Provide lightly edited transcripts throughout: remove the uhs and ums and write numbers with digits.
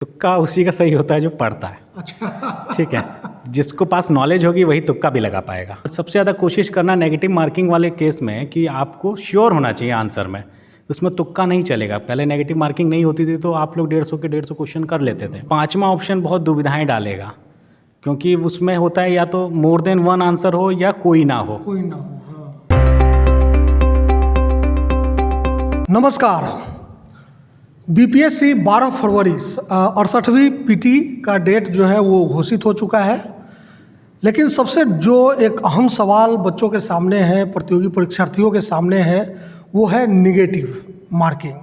तुक्का उसी का सही होता है जो पढ़ता है। अच्छा। ठीक है, जिसको पास नॉलेज होगी वही तुक्का भी लगा पाएगा। सबसे ज़्यादा कोशिश करना नेगेटिव मार्किंग वाले केस में कि आपको श्योर होना चाहिए आंसर में, उसमें तुक्का नहीं चलेगा। पहले नेगेटिव मार्किंग नहीं होती थी तो आप लोग 150 के 150 क्वेश्चन कर लेते थे। पांचवा ऑप्शन बहुत दुविधाएं डालेगा, क्योंकि उसमें होता है या तो मोर देन वन आंसर हो या कोई ना हो। कोई ना हो। हाँ। नमस्कार। बीपीएससी 12 फरवरी 68वीं पीटी का डेट जो है वो घोषित हो चुका है, लेकिन सबसे जो एक अहम सवाल बच्चों के सामने है, प्रतियोगी परीक्षार्थियों के सामने है, वो है निगेटिव मार्किंग।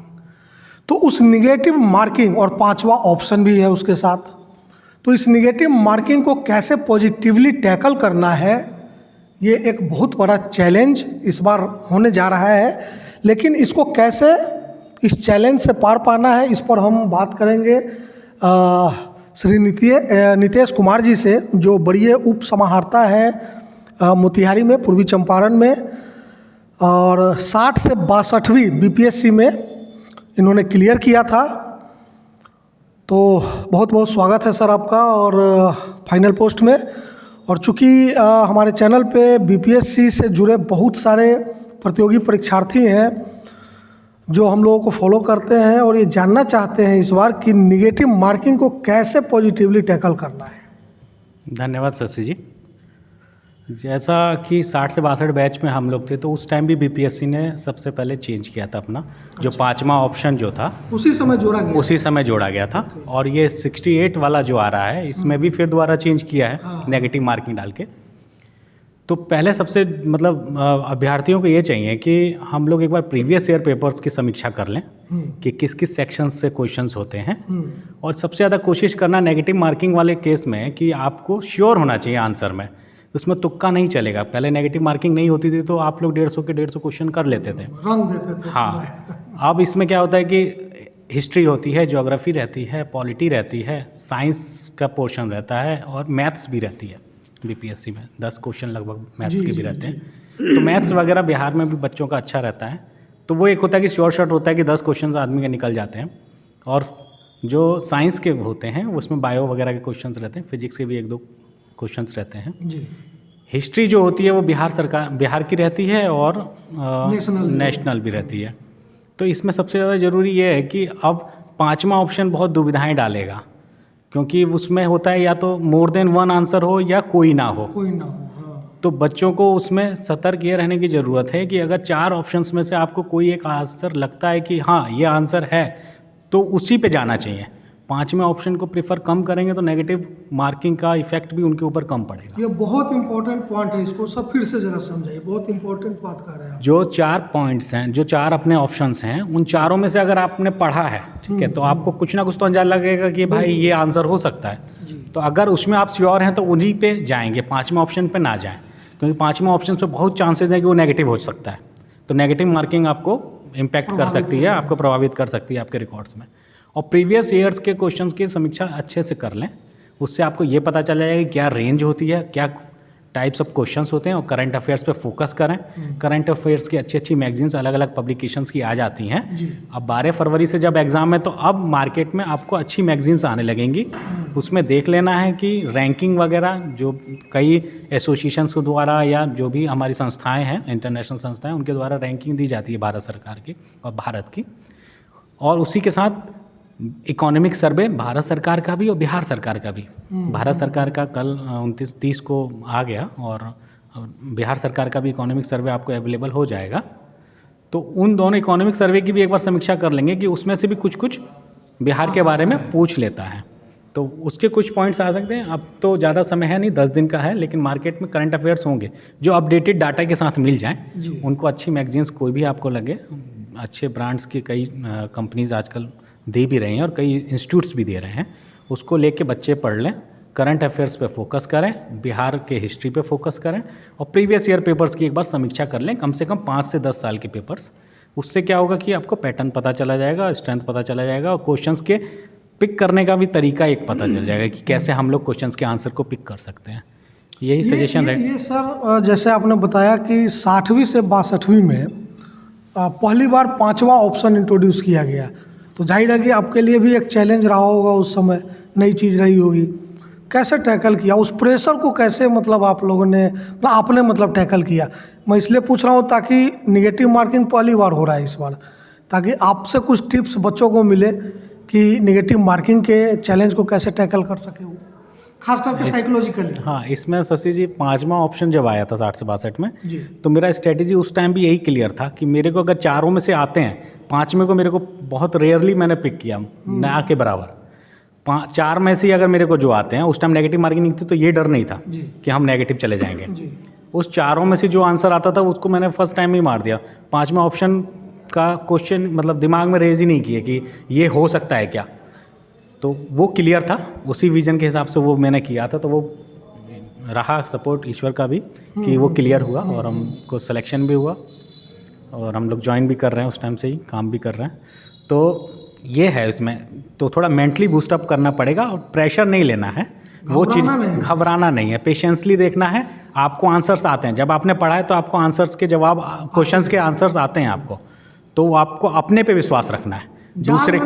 तो उस निगेटिव मार्किंग और पांचवा ऑप्शन भी है उसके साथ, तो इस निगेटिव मार्किंग को कैसे पॉजिटिवली टैकल करना है, ये एक बहुत बड़ा चैलेंज इस बार होने जा रहा है। लेकिन इसको कैसे इस चैलेंज से पार पाना है, इस पर हम बात करेंगे श्री नितेश कुमार जी से, जो बड़ी उप समाहर्ता है मोतिहारी में, पूर्वी चंपारण में, और 60 से 62वीं बीपीएससी में इन्होंने क्लियर किया था। तो बहुत बहुत स्वागत है सर आपका और फाइनल पोस्ट में। और चूँकि हमारे चैनल पे बीपीएससी से जुड़े बहुत सारे प्रतियोगी परीक्षार्थी हैं जो हम लोगों को फॉलो करते हैं और ये जानना चाहते हैं इस बार कि निगेटिव मार्किंग को कैसे पॉजिटिवली टैकल करना है। धन्यवाद शशि जी। जैसा कि 60 से 62 बैच में हम लोग थे, तो उस टाइम भी बीपीएससी ने सबसे पहले चेंज किया था अपना जो पांचवा ऑप्शन जो था उसी समय जोड़ा गया था। और ये 68 वाला जो आ रहा है इसमें भी फिर दोबारा चेंज किया है। हाँ। नेगेटिव मार्किंग डाल के। तो पहले सबसे अभ्यर्थियों को ये चाहिए कि हम लोग एक बार प्रीवियस ईयर पेपर्स की समीक्षा कर लें कि किस किस सेक्शंस से क्वेश्चंस होते हैं। और सबसे ज़्यादा कोशिश करना नेगेटिव मार्किंग वाले केस में कि आपको श्योर होना चाहिए आंसर में, उसमें तुक्का नहीं चलेगा। पहले नेगेटिव मार्किंग नहीं होती थी तो आप लोग 150 के 150 क्वेश्चन कर लेते थे, रंग देते थे। हाँ। अब इसमें क्या होता है कि हिस्ट्री होती है, ज्योग्राफी रहती है, पॉलिटी रहती है, साइंस का पोर्शन रहता है और मैथ्स भी रहती है। बीपीएससी में 10 क्वेश्चन लगभग मैथ्स के भी रहते हैं। तो मैथ्स वगैरह बिहार में भी बच्चों का अच्छा रहता है। तो वो एक होता है कि श्योर शॉट होता है कि 10 क्वेश्चन आदमी के निकल जाते हैं। और जो साइंस के होते हैं उसमें बायो वगैरह के क्वेश्चंस रहते हैं, फिजिक्स के भी 1-2 क्वेश्चंस रहते हैं जी। हिस्ट्री जो होती है वो बिहार की रहती है और नेशनल भी रहती है। तो इसमें सबसे ज़्यादा ज़रूरी ये है कि अब पांचवा ऑप्शन बहुत दुविधाएं डालेगा, क्योंकि उसमें होता है या तो मोर देन वन आंसर हो या कोई ना हो। हाँ। तो बच्चों को उसमें सतर्क ये रहने की ज़रूरत है कि अगर 4 ऑप्शंस में से आपको कोई एक आंसर लगता है कि हाँ ये आंसर है, तो उसी पे जाना चाहिए। पांचवें ऑप्शन को प्रेफर कम करेंगे तो नेगेटिव मार्किंग का इफेक्ट भी उनके ऊपर कम पड़ेगा। ये बहुत इंपॉर्टेंट पॉइंट है, इसको सब फिर से जरा समझाइए, बहुत इंपॉर्टेंट बात कर रहे हैं। जो 4 पॉइंट्स हैं, जो 4 अपने ऑप्शंस हैं, उन चारों में से अगर आपने पढ़ा है, ठीक है, तो आपको कुछ ना कुछ तो अंदाजा लगेगा कि भाई ये आंसर हो सकता है। तो अगर उसमें आप श्योर हैं तो उन्हीं पे जाएंगे, पांचवें ऑप्शन पे ना जाएं, क्योंकि पांचवें ऑप्शन पे बहुत चांसेस हैं कि वो नेगेटिव हो सकता है। तो नेगेटिव मार्किंग आपको इम्पैक्ट कर सकती है, आपको प्रभावित कर सकती है आपके रिकॉर्ड्स में। और प्रीवियस ईयर्स के क्वेश्चंस की समीक्षा अच्छे से कर लें, उससे आपको ये पता चल जाएगा कि क्या रेंज होती है, क्या टाइप्स ऑफ क्वेश्चंस होते हैं। और करंट अफेयर्स पे फोकस करें। करंट अफेयर्स की अच्छी अच्छी मैगजीन्स अलग अलग पब्लिकेशंस की आ जाती हैं। अब 12 फरवरी से जब एग्ज़ाम है तो अब मार्केट में आपको अच्छी मैगजीन्स आने लगेंगी। उसमें देख लेना है कि रैंकिंग वगैरह जो कई एसोसिएशंस के द्वारा या जो भी हमारी संस्थाएँ हैं, इंटरनेशनल संस्थाएँ, उनके द्वारा रैंकिंग दी जाती है भारत सरकार की और भारत की। और उसी के साथ इकोनॉमिक सर्वे भारत सरकार का भी और बिहार सरकार का भी। भारत सरकार का कल 29-30 को आ गया और बिहार सरकार का भी इकोनॉमिक सर्वे आपको अवेलेबल हो जाएगा। तो उन दोनों इकोनॉमिक सर्वे की भी एक बार समीक्षा कर लेंगे कि उसमें से भी कुछ कुछ बिहार के बारे में पूछ लेता है, तो उसके कुछ पॉइंट्स आ सकते हैं। अब तो ज़्यादा समय है नहीं, 10 दिन का है, लेकिन मार्केट में करंट अफेयर्स होंगे जो अपडेटेड डाटा के साथ मिल जाएँ। उनको अच्छी मैगजीन्स कोई भी आपको लगे, अच्छे ब्रांड्स की कई कंपनीज आजकल दे भी रहे हैं और कई इंस्टीट्यूट्स भी दे रहे हैं, उसको लेके बच्चे पढ़ लें। करंट अफेयर्स पे फोकस करें, बिहार के हिस्ट्री पे फोकस करें और प्रीवियस ईयर पेपर्स की एक बार समीक्षा कर लें, कम से कम 5 से 10 साल के पेपर्स। उससे क्या होगा कि आपको पैटर्न पता चला जाएगा, स्ट्रेंथ पता चला जाएगा और क्वेश्चंस के पिक करने का भी तरीका एक पता चल जाएगा कि कैसे हम लोग क्वेश्चंस के आंसर को पिक कर सकते हैं। यही सजेशन है। ये सर जैसे आपने बताया कि 60वीं से 62वीं में पहली बार 5वां ऑप्शन इंट्रोड्यूस किया गया, तो जाहिर है कि आपके लिए भी एक चैलेंज रहा होगा उस समय, नई चीज़ रही होगी। कैसे टैकल किया उस प्रेशर को, कैसे मतलब आप लोगों ने मतलब आपने मतलब टैकल किया? मैं इसलिए पूछ रहा हूँ ताकि निगेटिव मार्किंग पहली बार हो रहा है इस बार, ताकि आपसे कुछ टिप्स बच्चों को मिले कि निगेटिव मार्किंग के चैलेंज को कैसे टैकल कर सके वो, खास करके साइकोलॉजिकली। हाँ, इसमें शशि जी 5वां ऑप्शन जब आया था 60 से 62 में, जी। तो मेरा स्ट्रेटेजी उस टाइम भी यही क्लियर था कि मेरे को अगर चारों में से आते हैं, 5वें को मेरे को बहुत रेयरली मैंने पिक किया, ना के बराबर। 4 में से अगर मेरे को जो आते हैं, उस टाइम नेगेटिव मार्किंग नहीं थी, तो ये डर नहीं था जी। कि हम नेगेटिव चले जाएंगे। जी। उस चारों में से जो आंसर आता था उसको मैंने फर्स्ट टाइम ही मार दिया। 5वां ऑप्शन का क्वेश्चन मतलब दिमाग में रेज ही नहीं किया कि ये हो सकता है क्या, तो वो क्लियर था, उसी विजन के हिसाब से वो मैंने किया था। तो वो रहा सपोर्ट ईश्वर का भी कि वो क्लियर हुआ और हमको सिलेक्शन भी हुआ और हम लोग ज्वाइन भी कर रहे हैं, उस टाइम से ही काम भी कर रहे हैं। तो ये है इसमें, तो थोड़ा मेंटली बूस्टअप करना पड़ेगा और प्रेशर नहीं लेना है, वो चीज़ घबराना नहीं है, पेशेंसली देखना है। आपको आंसर्स आते हैं, जब आपने पढ़ा है तो आपको आंसर्स के जवाब, क्वेश्चंस के आंसर्स आते हैं आपको, तो आपको अपने पे विश्वास रखना है, दूसरे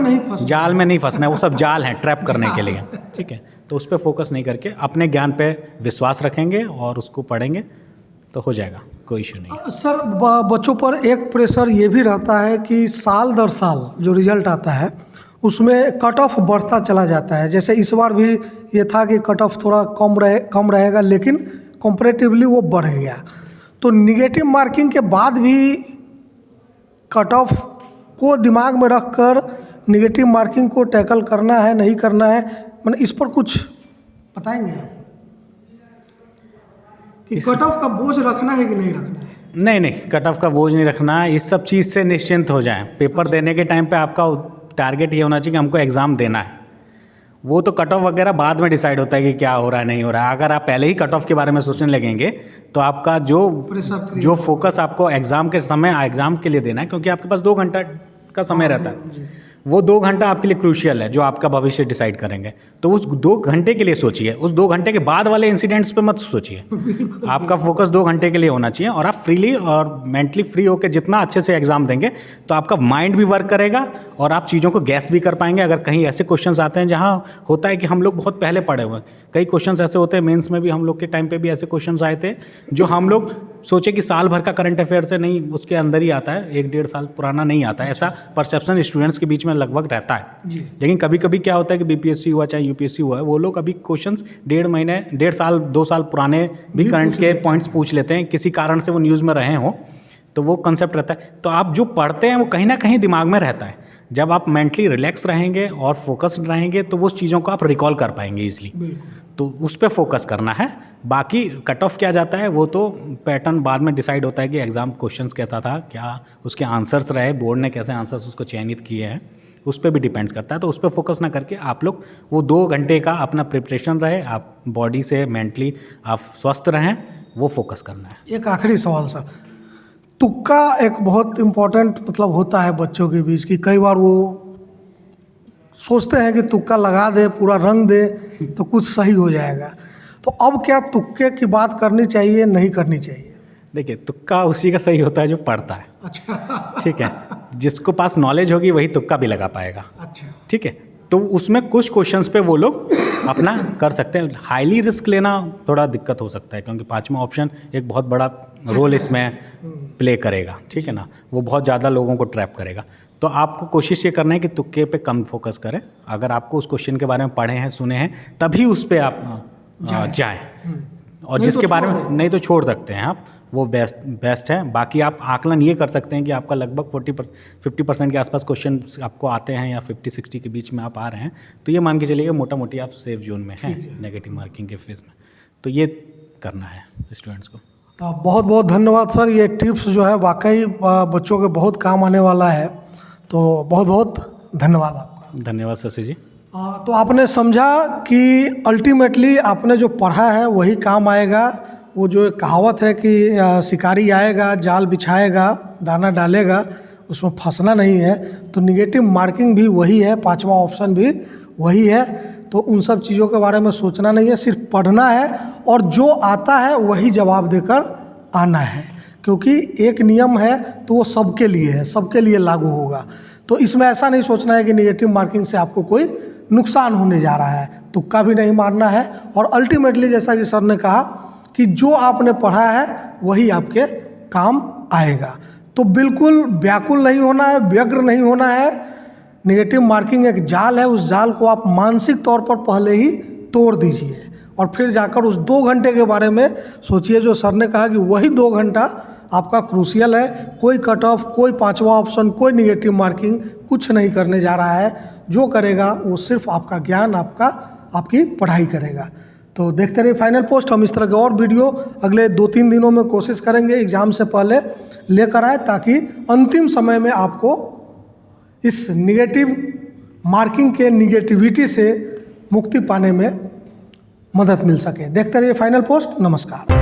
जाल में नहीं फंसना है। वो सब जाल हैं ट्रैप करने के लिए, ठीक है। तो उस पर फोकस नहीं करके अपने ज्ञान पे विश्वास रखेंगे और उसको पढ़ेंगे तो हो जाएगा, कोई इशू नहीं। सर बच्चों पर एक प्रेशर ये भी रहता है कि साल दर साल जो रिजल्ट आता है उसमें कट ऑफ बढ़ता चला जाता है। जैसे इस बार भी ये था कि कट ऑफ थोड़ा कम रहेगा, लेकिन कंपैरेटिवली वो बढ़ गया। तो निगेटिव मार्किंग के बाद भी कट ऑफ को दिमाग में रख कर निगेटिव मार्किंग को टैकल करना है, नहीं करना है, मतलब इस पर कुछ बताएंगे आप कि कट ऑफ का बोझ रखना है कि नहीं रखना है? नहीं, कट ऑफ का बोझ नहीं रखना है। इस सब चीज़ से निश्चिंत हो जाएं। पेपर देने के टाइम पे आपका टारगेट ये होना चाहिए कि हमको एग्ज़ाम देना है। वो तो कट ऑफ वगैरह बाद में डिसाइड होता है कि क्या हो रहा है, नहीं हो रहा है। अगर आप पहले ही कट ऑफ के बारे में सोचने लगेंगे तो आपका जो फोकस आपको एग्ज़ाम के समय एग्ज़ाम के लिए देना है, क्योंकि आपके पास 2 घंटा का समय रहता है, वो 2 घंटा आपके लिए क्रूशियल है, जो आपका भविष्य डिसाइड करेंगे। तो उस 2 घंटे के लिए सोचिए, उस 2 घंटे के बाद वाले इंसिडेंट्स पे मत सोचिए। आपका फोकस 2 घंटे के लिए होना चाहिए और आप फ्रीली और मेंटली फ्री होकर जितना अच्छे से एग्जाम देंगे तो आपका माइंड भी वर्क करेगा और आप चीज़ों को गैस भी कर पाएंगे। अगर कहीं ऐसे क्वेश्चंस आते हैं जहाँ होता है कि हम लोग बहुत पहले पढ़े हुए हैं, कई क्वेश्चंस ऐसे होते हैं, मेंस में भी हम लोग के टाइम पे भी ऐसे क्वेश्चंस आए थे जो हम लोग सोचे कि साल भर का करंट अफेयर से नहीं, उसके अंदर ही आता है, 1-1.5 साल पुराना नहीं आता है। ऐसा परसेप्शन स्टूडेंट्स के बीच में लगभग रहता है जी। लेकिन कभी कभी क्या होता है कि बीपीएससी हुआ चाहे यूपीएससी हुआ है, वो लोग अभी क्वेश्चंस 1.5 साल 2 साल पुराने भी करंट के पॉइंट्स पूछ लेते हैं, किसी कारण से वो न्यूज़ में रहे हों, तो वो कंसेप्ट रहता है। तो आप जो पढ़ते हैं वो कहीं ना कहीं दिमाग में रहता है। जब आप मेंटली रिलैक्स रहेंगे और फोकस्ड रहेंगे तो वो चीज़ों को आप रिकॉल कर पाएंगे ईजिली। तो उस पर फोकस करना है। बाकी कट ऑफ क्या जाता है वो तो पैटर्न बाद में डिसाइड होता है कि एग्ज़ाम क्वेश्चंस कहता था, क्या उसके आंसर्स रहे, बोर्ड ने कैसे आंसर्स उसको चयनित किए हैं, उस पर भी डिपेंड्स करता है। तो उस पर फोकस ना करके आप लोग वो 2 घंटे का अपना प्रिपरेशन रहे, आप बॉडी से मेंटली आप स्वस्थ रहें, वो फोकस करना है। एक आखिरी सवाल सर, तुक्का एक बहुत इम्पोर्टेंट मतलब होता है बच्चों के बीच की, कई बार वो सोचते हैं कि तुक्का लगा दे, पूरा रंग दे तो कुछ सही हो जाएगा। तो अब क्या तुक्के की बात करनी चाहिए, नहीं करनी चाहिए? देखिए, तुक्का उसी का सही होता है जो पढ़ता है। अच्छा। ठीक है, जिसको पास नॉलेज होगी वही तुक्का भी लगा पाएगा। अच्छा। ठीक है, तो उसमें कुछ क्वेश्चंस पे वो लोग अपना कर सकते हैं। हाईली रिस्क लेना थोड़ा दिक्कत हो सकता है, क्योंकि 5वां ऑप्शन एक बहुत बड़ा रोल इसमें प्ले करेगा। ठीक है ना, वो बहुत ज़्यादा लोगों को ट्रैप करेगा। तो आपको कोशिश ये करना है कि तुक्के पे कम फोकस करें। अगर आपको उस क्वेश्चन के बारे में पढ़े हैं, सुने हैं, तभी उस पर आप जाएँ। और जिसके बारे में नहीं तो छोड़ सकते हैं आप, वो बेस्ट है। बाकी आप आकलन ये कर सकते हैं कि आपका लगभग 50% के आसपास क्वेश्चन आपको आते हैं या 50-60 के बीच में आप आ रहे हैं, तो ये मान के चलिए मोटा मोटी आप सेफ जोन में हैं नेगेटिव मार्किंग के फेज में। तो ये करना है स्टूडेंट्स को। बहुत बहुत धन्यवाद सर, ये टिप्स जो है वाकई बच्चों के बहुत काम आने वाला है, तो बहुत बहुत धन्यवाद आपका। धन्यवाद शशि जी। तो आपने समझा कि अल्टीमेटली आपने जो पढ़ा है वही काम आएगा। वो जो एक कहावत है कि शिकारी आएगा, जाल बिछाएगा, दाना डालेगा, उसमें फंसना नहीं है। तो निगेटिव मार्किंग भी वही है, 5वां ऑप्शन भी वही है। तो उन सब चीज़ों के बारे में सोचना नहीं है, सिर्फ पढ़ना है और जो आता है वही जवाब देकर आना है। क्योंकि एक नियम है तो वो सबके लिए है, सबके लिए लागू होगा। तो इसमें ऐसा नहीं सोचना है कि नेगेटिव मार्किंग से आपको कोई नुकसान होने जा रहा है, तुक्का भी नहीं मारना है। और अल्टीमेटली जैसा कि सर ने कहा कि जो आपने पढ़ा है वही आपके काम आएगा। तो बिल्कुल व्याकुल नहीं होना है, व्यग्र नहीं होना है। नेगेटिव मार्किंग एक जाल है, उस जाल को आप मानसिक तौर पर पहले ही तोड़ दीजिए और फिर जाकर उस 2 घंटे के बारे में सोचिए जो सर ने कहा कि वही 2 घंटा आपका क्रूशियल है। कोई कट ऑफ, कोई 5वां ऑप्शन, कोई नेगेटिव मार्किंग कुछ नहीं करने जा रहा है। जो करेगा वो सिर्फ आपका ज्ञान, आपकी पढ़ाई करेगा। तो देखते रहिए फाइनल पोस्ट। हम इस तरह के और वीडियो अगले 2-3 दिनों में कोशिश करेंगे एग्ज़ाम से पहले लेकर आए, ताकि अंतिम समय में आपको इस नेगेटिव मार्किंग के निगेटिविटी से मुक्ति पाने में मदद मिल सके। देखते रहिए फाइनल पोस्ट। नमस्कार।